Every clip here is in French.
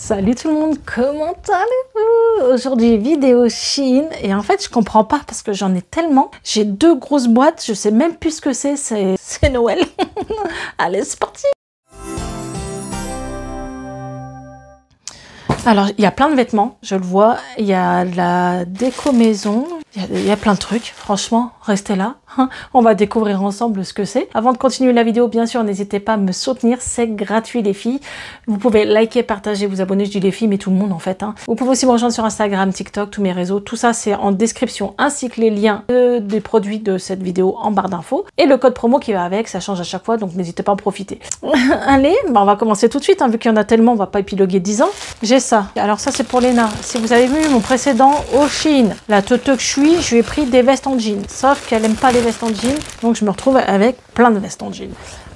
Salut tout le monde, comment allez-vous? Aujourd'hui vidéo Shein et en fait je comprends pas parce que j'en ai tellement. J'ai deux grosses boîtes, je sais même plus ce que c'est Noël. Allez c'est parti. Alors il y a plein de vêtements, je le vois, il y a la déco maison, il y a plein de trucs, franchement restez là. On va découvrir ensemble ce que c'est. Avant de continuer la vidéo, bien sûr, n'hésitez pas à me soutenir. C'est gratuit, les filles. Vous pouvez liker, partager, vous abonner. Je dis les filles, mais tout le monde, en fait. Vous pouvez aussi me rejoindre sur Instagram, TikTok, tous mes réseaux. Tout ça, c'est en description, ainsi que les liens des produits de cette vidéo en barre d'infos. Et le code promo qui va avec, ça change à chaque fois, donc n'hésitez pas à en profiter. Allez, on va commencer tout de suite, vu qu'il y en a tellement, on va pas épiloguer 10 ans. J'ai ça. Alors ça, c'est pour Léna. Si vous avez vu mon précédent au Shein, la teuteux que je lui ai pris des vestes en jean. Sauf qu'elle aime pas les vestes en jean, donc je me retrouve avec plein de vestes en jean.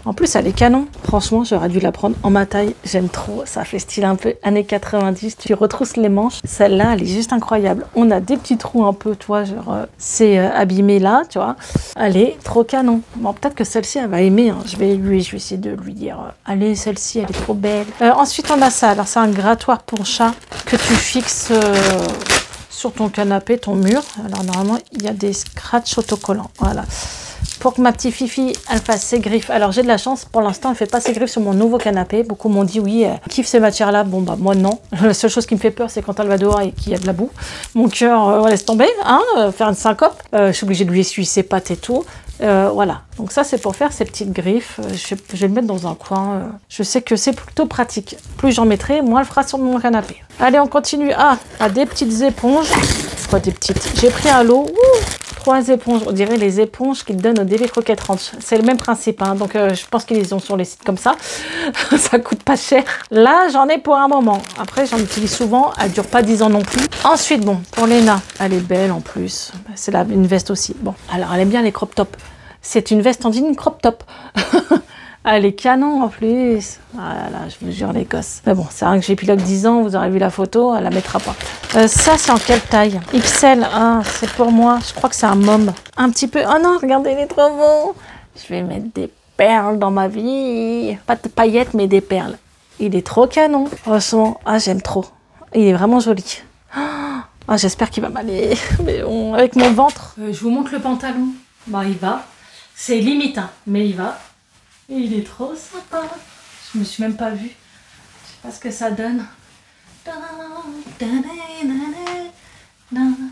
En plus, elle est canon. Franchement, j'aurais dû la prendre en ma taille. J'aime trop. Ça fait style un peu années 90. Tu retrousses les manches. Celle-là, elle est juste incroyable. On a des petits trous un peu, toi, genre, c'est abîmé là, tu vois. Elle est trop canon. Bon, peut-être que celle-ci, elle va aimer. Je vais essayer de lui dire, allez, celle-ci, elle est trop belle. Ensuite, on a ça. Alors, c'est un grattoir pour chat que tu fixes sur ton canapé, ton mur. Alors, normalement, il y a des scratchs autocollants. Voilà. Pour que ma petite Fifi, elle fasse ses griffes. Alors, j'ai de la chance. Pour l'instant, elle fait pas ses griffes sur mon nouveau canapé. Beaucoup m'ont dit, oui, elle kiffe ces matières-là. Bon, bah, moi, non. La seule chose qui me fait peur, c'est quand elle va dehors et qu'il y a de la boue. Mon cœur, laisse tomber, faire une syncope. Je suis obligée de lui essuyer ses pattes et tout. Voilà. Donc, ça, c'est pour faire ces petites griffes. Je vais le mettre dans un coin. Je sais que c'est plutôt pratique. Plus j'en mettrai, moins elle fera sur mon canapé. Allez, on continue. Des petites éponges. Quoi, des petites? J'ai pris un lot. 3 éponges, on dirait les éponges qu'ils donnent au DV Croquette Ranch. C'est le même principe, donc je pense qu'ils les ont sur les sites comme ça. Ça coûte pas cher. Là, j'en ai pour un moment. Après, j'en utilise souvent. Elle dure pas 10 ans non plus. Ensuite, bon, pour Léna, elle est belle en plus. C'est une veste aussi. Bon, alors elle aime bien les crop tops. C'est une veste en jean crop top. Elle est canon en plus. Ah là là, je vous jure les gosses. Mais bon, c'est vrai que j'ai épilogue 10 ans, vous aurez vu la photo, elle la mettra pas. Ça, c'est en quelle taille? XL, c'est pour moi. Je crois que c'est un môme. Un petit peu... Oh non, regardez, il est trop beau. Je vais mettre des perles dans ma vie. Pas de paillettes, mais des perles. Il est trop canon. Franchement, j'aime trop. Il est vraiment joli. J'espère qu'il va m'aller. Mais bon, avec mon ventre. Je vous montre le pantalon. Bah, il va. C'est limite, mais il va. Et il est trop sympa. Je me suis même pas vue. Je sais pas ce que ça donne.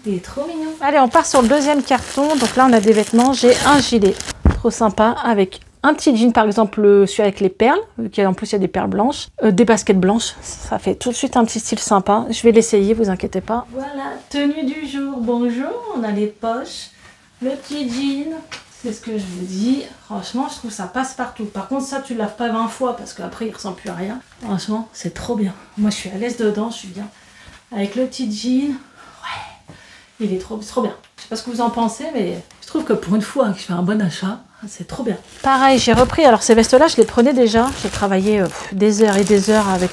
Il est trop mignon. Allez, on part sur le deuxième carton. Donc là, on a des vêtements. J'ai un gilet trop sympa avec un petit jean, par exemple, celui avec les perles. En plus, il y a des perles blanches. Des baskets blanches. Ça fait tout de suite un petit style sympa. Je vais l'essayer, vous inquiétez pas. Voilà, tenue du jour. Bonjour. On a les poches. Le petit jean. C'est ce que je vous dis. Franchement, je trouve ça passe partout. Par contre, ça, tu ne laves pas 20 fois parce qu'après, il ressemble plus à rien. Franchement, c'est trop bien. Moi, je suis à l'aise dedans, je suis bien. Avec le petit jean, ouais, il est trop bien. Je sais pas ce que vous en pensez, mais je trouve que pour une fois que je fais un bon achat, c'est trop bien. Pareil, j'ai repris. Alors, ces vestes-là, je les prenais déjà. J'ai travaillé des heures et des heures avec...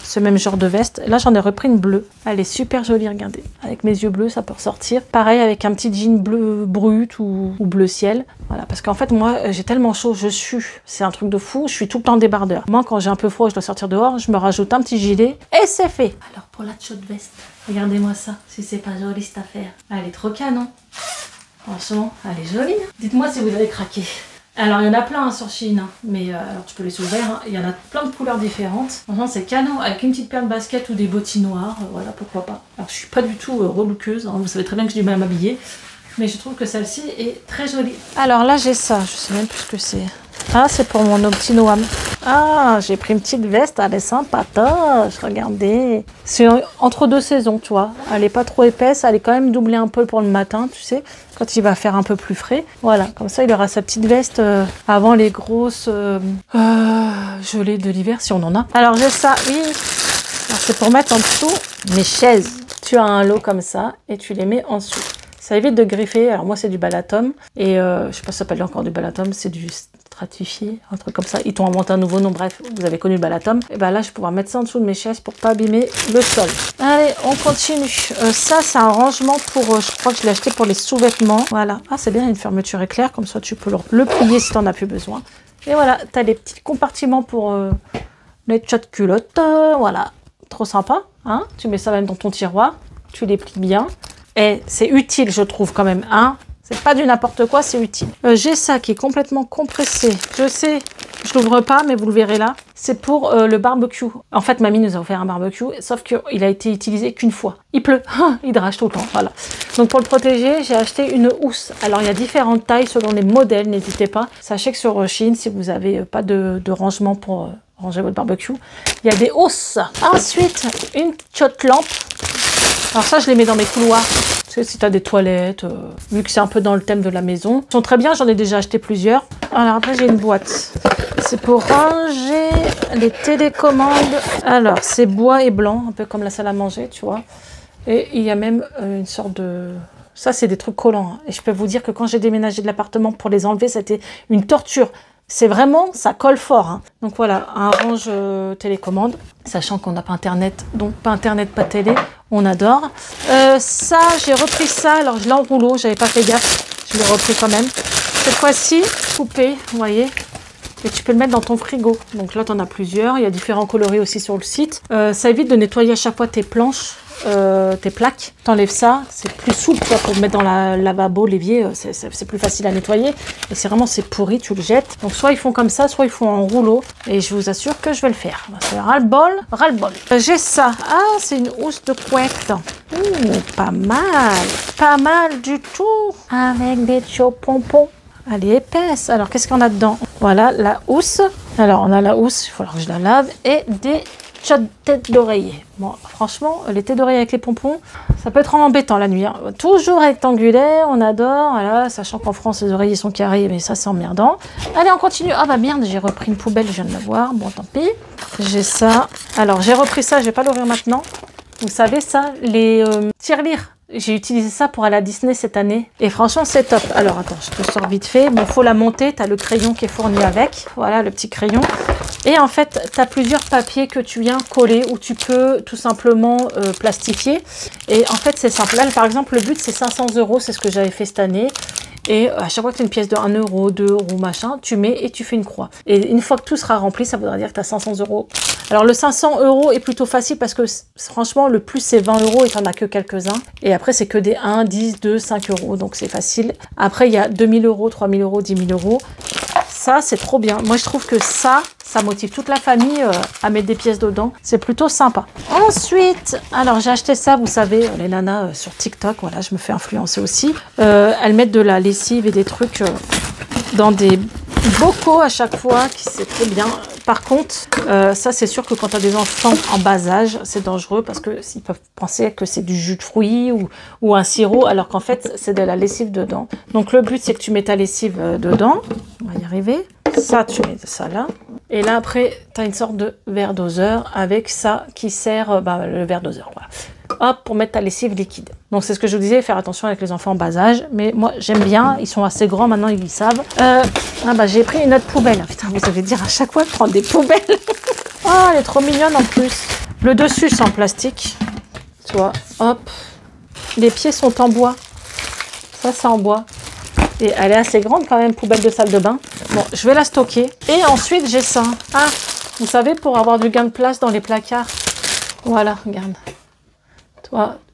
ce même genre de veste. Là, j'en ai repris une bleue. Elle est super jolie, regardez. Avec mes yeux bleus, ça peut ressortir. Pareil, avec un petit jean bleu brut ou bleu ciel. Voilà, parce qu'en fait, moi, j'ai tellement chaud, je sue. C'est un truc de fou. Je suis tout le temps en débardeur. Moi, quand j'ai un peu froid et je dois sortir dehors, je me rajoute un petit gilet et c'est fait. Alors, pour la chaude veste, regardez-moi ça. Si c'est pas joli cette affaire. Elle est trop canon. Franchement, elle est jolie. Dites-moi si vous avez craqué. Alors, il y en a plein sur Shein, mais alors tu peux les ouvrir. Il y en a plein de couleurs différentes. Franchement, c'est canon, avec une petite paire de baskets ou des bottines noires. Voilà, pourquoi pas. Alors, je suis pas du tout relookeuse. Vous savez très bien que j'ai du mal à m'habiller. Mais je trouve que celle-ci est très jolie. Alors là, j'ai ça. Je sais même plus ce que c'est. C'est pour mon petit Noam. J'ai pris une petite veste. Elle est sympatoche. Regardez. C'est entre deux saisons, tu vois. Elle est pas trop épaisse. Elle est quand même doublée un peu pour le matin, tu sais. Quand il va faire un peu plus frais. Voilà. Comme ça, il aura sa petite veste avant les grosses gelées de l'hiver, si on en a. Alors, j'ai ça. Oui. Alors, c'est pour mettre en dessous mes chaises. Tu as un lot comme ça et tu les mets en dessous. Ça évite de griffer. Alors moi, c'est du Balatom. Et je sais pas si ça s'appelle encore du Balatom. C'est du Stratifié, un truc comme ça. Ils t'ont inventé un nouveau nom. Bref, vous avez connu le Balatom. Et ben là, je vais pouvoir mettre ça en dessous de mes chaises pour pas abîmer le sol. Allez, on continue. Ça, c'est un rangement pour... je crois que je l'ai acheté pour les sous-vêtements. Voilà. C'est bien, une fermeture éclair. Comme ça, tu peux le plier si t'en as plus besoin. Et voilà, t'as des petits compartiments pour les chats de culottes. Voilà. trop sympa. Hein, tu mets ça même dans ton tiroir. Tu les plies bien. Et c'est utile, je trouve, quand même. Hein, c'est pas du n'importe quoi, c'est utile. J'ai ça qui est complètement compressé. Je sais, je l'ouvre pas, mais vous le verrez là. C'est pour le barbecue. En fait, mamie nous a offert un barbecue, sauf qu'il a été utilisé qu'une fois. Il pleut, il drache tout le temps, voilà. Donc pour le protéger, j'ai acheté une housse. Alors il y a différentes tailles selon les modèles, n'hésitez pas. Sachez que sur Shein, si vous n'avez pas de rangement pour ranger votre barbecue, il y a des housses. Ensuite, une shot lampe. Alors ça, je les mets dans mes couloirs. Tu sais, si tu as des toilettes, vu que c'est un peu dans le thème de la maison. Ils sont très bien, j'en ai déjà acheté plusieurs. Alors après, j'ai une boîte. C'est pour ranger les télécommandes. Alors, c'est bois et blanc, un peu comme la salle à manger, tu vois. Et il y a même une sorte de... Ça, c'est des trucs collants. Hein. Et je peux vous dire que quand j'ai déménagé de l'appartement pour les enlever, c'était une torture. C'est vraiment, ça colle fort. Hein. Donc voilà, un range télécommande, sachant qu'on n'a pas internet, donc pas internet, pas télé, on adore. Ça, j'ai repris ça, alors je l'ai en rouleau, j'avais pas fait gaffe, je l'ai repris quand même. Cette fois-ci, coupé, vous voyez, et tu peux le mettre dans ton frigo. Donc là, tu en as plusieurs, il y a différents coloris aussi sur le site. Ça évite de nettoyer à chaque fois tes planches. Tes plaques, t'enlèves ça, c'est plus souple toi, pour le mettre dans la lavabo, l'évier, c'est plus facile à nettoyer. Et c'est vraiment, c'est pourri, tu le jettes. Donc soit ils font comme ça, soit ils font en rouleau. Et je vous assure que je vais le faire. C'est ras-le-bol, ras-le-bol. J'ai ça. Ah, c'est une housse de couette. Pas mal du tout. Avec des pompons. Elle est épaisse. Alors, qu'est-ce qu'on a dedans? Voilà, la housse. Alors, on a la housse, il faut que je la lave. Et des têtes d'oreiller. Bon, franchement, les têtes d'oreiller avec les pompons, ça peut être embêtant la nuit. Hein. Toujours rectangulaire, on adore. Voilà, sachant qu'en France, les oreillers sont carrés, mais ça, c'est emmerdant. Allez, on continue. Ah bah merde, j'ai repris une poubelle, je viens de la voir. Bon, tant pis. J'ai ça. Alors, j'ai repris ça, je vais pas l'ouvrir maintenant. Vous savez ça, les tirelires. J'ai utilisé ça pour aller à Disney cette année. Et franchement, c'est top. Alors, attends, je te sors vite fait. Bon, faut la monter. Tu as le crayon qui est fourni avec. Voilà, le petit crayon. Et en fait, tu as plusieurs papiers que tu viens coller ou tu peux tout simplement plastifier. Et en fait, c'est simple. Là, par exemple, le but, c'est 500 €. C'est ce que j'avais fait cette année. Et à chaque fois que tu as une pièce de 1 €, 2 €, machin, tu mets et tu fais une croix. Et une fois que tout sera rempli, ça voudra dire que tu as 500 €. Alors le 500 € est plutôt facile parce que franchement, le plus c'est 20 € et tu n'en as que quelques-uns. Et après, c'est que des 1, 10, 2, 5 €. Donc c'est facile. Après, il y a 2000 €, 3000 €, 10 000 €. Ça, c'est trop bien. Moi, je trouve que ça motive toute la famille à mettre des pièces dedans. C'est plutôt sympa. Ensuite, alors j'ai acheté ça, vous savez, les nanas sur TikTok, voilà, je me fais influencer aussi. Elles mettent de la lessive et des trucs dans des bocaux à chaque fois, c'est très bien. Par contre, ça c'est sûr que quand tu as des enfants en bas âge, c'est dangereux parce que ils peuvent penser que c'est du jus de fruits ou un sirop, alors qu'en fait c'est de la lessive dedans. Donc le but c'est que tu mets ta lessive dedans. On va y arriver. Ça, tu mets ça là. Et là après, tu as une sorte de verre doseur avec ça qui sert le verre doseur. Voilà. Hop, pour mettre ta lessive liquide. Donc c'est ce que je vous disais, faire attention avec les enfants en bas âge. Mais moi j'aime bien, ils sont assez grands maintenant, ils savent. J'ai pris une autre poubelle. Putain, vous allez dire à chaque fois de prendre des poubelles. Oh, elle est trop mignonne en plus. Le dessus c'est en plastique. Tu vois, hop. Les pieds sont en bois. Ça c'est en bois. Et elle est assez grande quand même, poubelle de salle de bain. Bon, je vais la stocker. Et ensuite j'ai ça. Ah, vous savez, pour avoir du gain de place dans les placards. Voilà, regarde.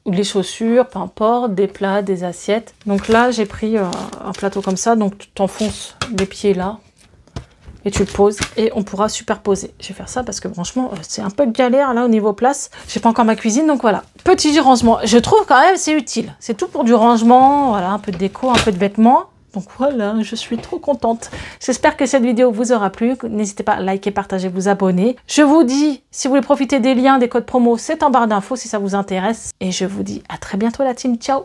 Ou les chaussures, peu importe, des plats, des assiettes. Donc là, j'ai pris un plateau comme ça, donc tu t'enfonces les pieds là et tu le poses et on pourra superposer. Je vais faire ça parce que franchement, c'est un peu de galère là au niveau place. J'ai pas encore ma cuisine, donc voilà. Petit rangement, je trouve quand même c'est utile. C'est tout pour du rangement, voilà, un peu de déco, un peu de vêtements. Donc voilà, je suis trop contente. J'espère que cette vidéo vous aura plu. N'hésitez pas à liker, partager, vous abonner. Je vous dis, si vous voulez profiter des liens, des codes promo, c'est en barre d'infos si ça vous intéresse. Et je vous dis à très bientôt la team. Ciao!